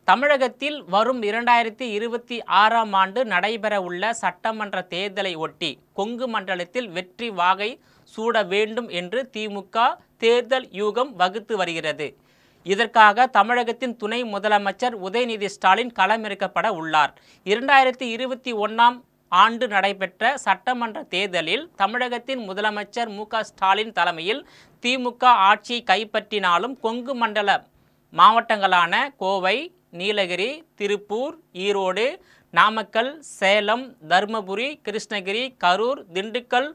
தமிழகத்தில் வரும் 2026ஆம் ஆண்டு நடைபெறவுள்ள சட்டமன்ற தேர்தலை ஒட்டி கொங்கு மண்டலத்தில் வெற்றி வாகை சூட வேண்டும் என்று திமுக தேர்தல் யூகம் வகுத்து வருகிறது. இதற்காக தமிழகத்தின் துணை முதலமைச்சர் உதயநிதி ஸ்டாலின் களமிறக்கப்பட உள்ளார். 2021ஆம் ஆண்டு நடைபெற்ற சட்டமன்ற தேர்தலில் தமிழகத்தின் முதலமைச்சர் மு.க.ஸ்டாலின் தலைமையில் திமுக ஆட்சியை கைப்பற்றினாலும் கொங்கு மண்டல மாவட்டங்களான கோவை, நீலகிரி, திருப்பூர், ஈரோடு, நாமக்கல், சேலம், தருமபுரி, கிருஷ்ணகிரி, கரூர், திண்டுக்கல்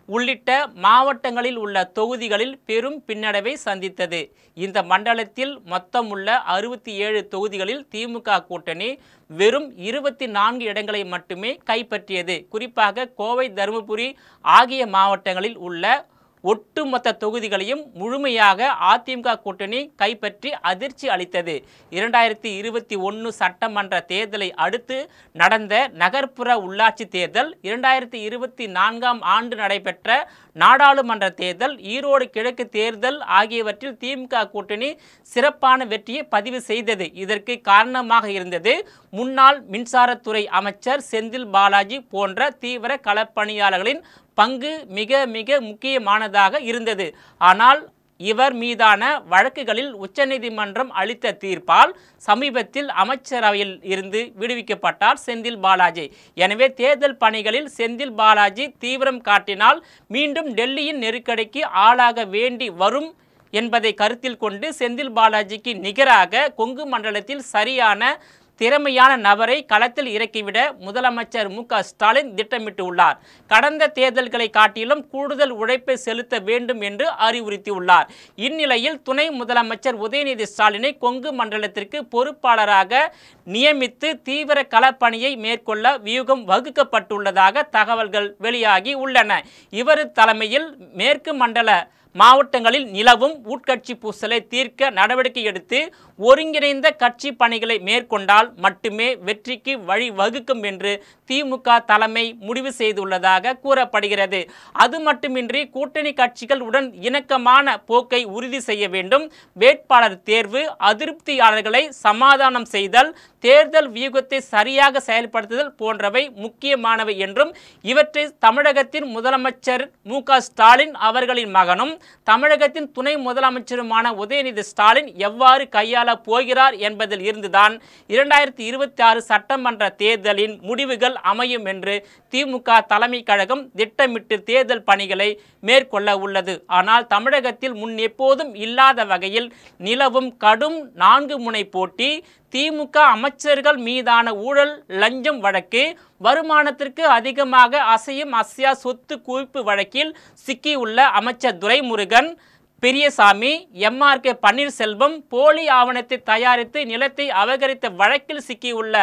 உள்ளிட்ட மாவட்டங்களில் உள்ள தொகுதிகளில் பெரும் பின்னடைவை சந்தித்தது. இந்த மண்டலத்தில் மொத்தம் உள்ள 67 தொகுதிகளில் திமுக கூட்டணி வெறும் 24 இடங்களை மட்டுமே கைப்பற்றியது. குறிப்பாக கோவை, தருமபுரி ஆகிய மாவட்டங்களில் உள்ள ஒட்டுமொத்த தொகுதிகளையும் முழுமையாக அதிமுக கூட்டணி கைப்பற்றி அதிர்ச்சி அளித்தது. 2021 சட்டமன்ற தேர்தலை அடுத்து நடந்த நகர்ப்புற உள்ளாட்சி தேர்தல், 2024ஆம் ஆண்டு நடைபெற்ற நாடாளுமன்ற தேர்தல், ஈரோடு கிழக்கு தேர்தல் ஆகியவற்றில் திமுக கூட்டணி சிறப்பான வெற்றியை பதிவு செய்தது. இதற்கு காரணமாக இருந்தது முன்னாள் மின்சாரத்துறை அமைச்சர் செந்தில் பாலாஜி போன்ற தீவிர களப்பணியாளர்களின் பங்கு மிக முக்கியமானதாக இருந்தது. ஆனால் இவர் மீதான வழக்குகளில் உச்சநீதிமன்றம் அளித்த தீர்ப்பால் சமீபத்தில் அமைச்சரவையில் இருந்து விடுவிக்கப்பட்டார் செந்தில் பாலாஜி. எனவே தேர்தல் பணிகளில் செந்தில் பாலாஜி தீவிரம் காட்டினால் மீண்டும் டெல்லியின் நெருக்கடிக்கு ஆளாக வேண்டி வரும் என்பதை கருத்தில் கொண்டு செந்தில் பாலாஜிக்கு நிகராக கொங்கு மண்டலத்தில் சரியான திறமையான நபரை களத்தில் இறக்கிவிட முதலமைச்சர் மு.க.ஸ்டாலின் திட்டமிட்டுள்ளார். கடந்த தேர்தல்களை காட்டிலும் கூடுதல் உழைப்பை செலுத்த வேண்டும் என்று அறிவுறுத்தியுள்ளார். இந்நிலையில் துணை முதலமைச்சர் உதயநிதி ஸ்டாலினை கொங்கு மண்டலத்திற்கு பொறுப்பாளராக நியமித்து தீவிர களப்பணியை மேற்கொள்ள வியூகம் வகுக்கப்பட்டுள்ளதாக தகவல்கள் வெளியாகி உள்ளன. இவர் தலைமையில் மேற்கு மண்டல மாவட்டங்களில் நிலவும் உட்கட்சி பூசலை தீர்க்க நடவடிக்கை எடுத்து ஒருங்கிணைந்த கட்சி பணிகளை மேற்கொண்டால் மட்டுமே வெற்றிக்கு வழி வகுக்கும் என்று திமுக தலைமை முடிவு செய்துள்ளதாக கூறப்படுகிறது. அது மட்டுமின்றி கூட்டணி கட்சிகள் உடன் இணக்கமான போக்கை உறுதி செய்ய வேண்டும், வேட்பாளர் தேர்வு, அதிருப்தியாளர்களை சமாதானம் செய்தல், தேர்தல் வியூகத்தை சரியாக செயல்படுத்துதல் போன்றவை முக்கியமானவை என்றும் இவற்றை தமிழகத்தின் முதலமைச்சர் மு.க.ஸ்டாலின் அவர்களின் மகனும் தமிழகத்தின் துணை முதலமைச்சருமான உதயநிதி ஸ்டாலின் எவ்வாறு கையாள போகிறார் என்பதில் இருந்துதான் 2026 சட்டமன்ற தேர்தலின் முடிவுகள் அமையும் என்று திமுக தலைமை கழகம் திட்டமிட்டு தேர்தல் பணிகளை மேற்கொள்ள உள்ளது. ஆனால் தமிழகத்தில் முன் எப்போதும் இல்லாத வகையில் நிலவும் கடும் 4 முனை போட்டி, திமுக அமைச்சர்கள் மீதான ஊழல் லஞ்சம் வழக்கு, வருமானத்திற்கு அதிகமாக அசையும் அசையா சொத்து குவிப்பு வழக்கில் சிக்கியுள்ள அமைச்சர் துரைமுருகன், பெரியசாமி, எம்.ஆர்.கே. பன்னீர்செல்வம், போலி ஆவணத்தை தயாரித்து நிலத்தை அபகரித்த வழக்கில் சிக்கியுள்ள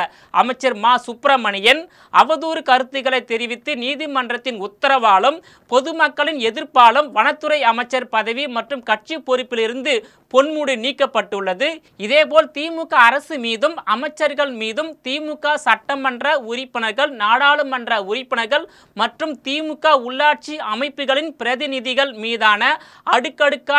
அமைச்சர் மா. சுப்பிரமணியன், அவதூறு கருத்துக்களை தெரிவித்து நீதிமன்றத்தின் உத்தரவாலும் பொதுமக்களின் எதிர்ப்பாலும் வனத்துறை அமைச்சர் பதவி மற்றும் கட்சி பொறுப்பிலிருந்து பொன்முடி நீக்கப்பட்டுள்ளது. இதேபோல் திமுக அரசு மீதும் அமைச்சர்கள் மீதும் திமுக சட்டமன்ற உறுப்பினர்கள், நாடாளுமன்ற உறுப்பினர்கள் மற்றும் திமுக உள்ளாட்சி அமைப்புகளின் பிரதிநிதிகள் மீதான அடுக்கடுக்கான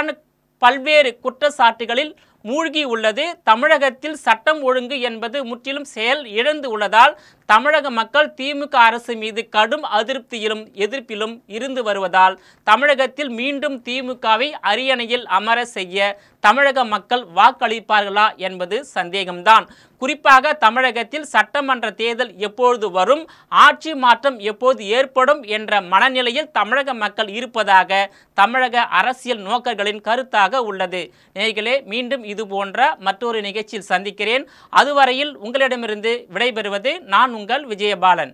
பல்வேறு குற்றச்சாட்டுகளில் மூழ்கி உள்ளது. தமிழகத்தில் சட்டம் ஒழுங்கு என்பது முற்றிலும் செயல் இழந்து உள்ளதால் தமிழக மக்கள் திமுக அரசு மீது கடும் அதிருப்தியிலும் எதிர்ப்பிலும் இருந்து வருவதால் தமிழகத்தில் மீண்டும் திமுகவை அரியணையில் அமர செய்ய தமிழக மக்கள் வாக்களிப்பார்களா என்பது சந்தேகம்தான். குறிப்பாக தமிழகத்தில் சட்டமன்ற தேர்தல் எப்பொழுது வரும், ஆட்சி மாற்றம் எப்போது ஏற்படும் என்ற மனநிலையில் தமிழக மக்கள் இருப்பதாக தமிழக அரசியல் நோக்கர்களின் கருத்தாக உள்ளது. நேயர்களே, மீண்டும் இது போன்ற மற்றொரு நிகழ்ச்சியில் சந்திக்கிறேன். அதுவரையில் உங்களிடமிருந்து விடைபெறுவது நான் உங்கள் விஜயபாலன்.